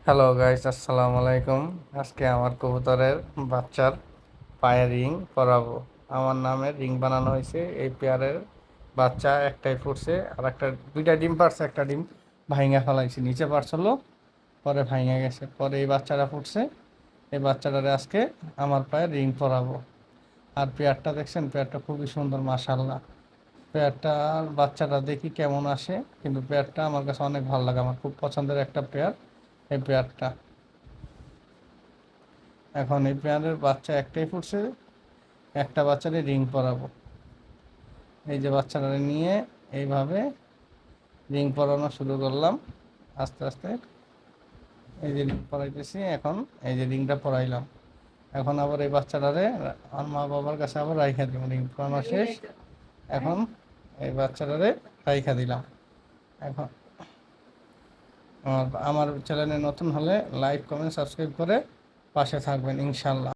Hello guys, আসসালামু আলাইকুম। আজকে আমার কবুতরের বাচ্চার পায়ে রিং পরাবো। আমার নামে রিং বানানো হয়েছে। এই পেয়ারের বাচ্চা একটাই ফুটছে, আর একটা দুইটা ডিম পারছে, একটা ডিম ভাইঙা ফেলাইছে, নিচে পারছিল, পরে ভাইঙা গেছে, পরে এই বাচ্চাটা ফুটছে। এই বাচ্চাটারে আজকে আমার পায়ে রিং পরাবো। আর পেয়ারটা দেখছেন, পেয়ারটা খুবই সুন্দর, মাশাআল্লাহ। পেয়ারটার বাচ্চাটা দেখি কেমন আসে, কিন্তু পেয়ারটা আমার কাছে অনেক ভালো লাগে, আমার খুব পছন্দের একটা পেয়ার এই পেয়ারটা। এখন এই পেয়ারের বাচ্চা একটাই ফুটছে, একটা বাচ্চারে রিং পরাবো। এই যে বাচ্চাটা নিয়ে এইভাবে রিং পরানো শুরু করলাম আস্তে আস্তে। এই যে রিং পরাইতেছি এখন, এই যে রিংটা পরাইলাম। এখন আবার এই বাচ্চাটারে আমার মা বাবার কাছে আবার রাইখা দিব। রিং পরানো শেষ, এখন এই বাচ্চাটারে রাইখা দিলাম। এখন আমার চ্যানেলে নতুন হলে লাইক, কমেন্ট, সাবস্ক্রাইব করে পাশে থাকবেন ইনশাল্লাহ।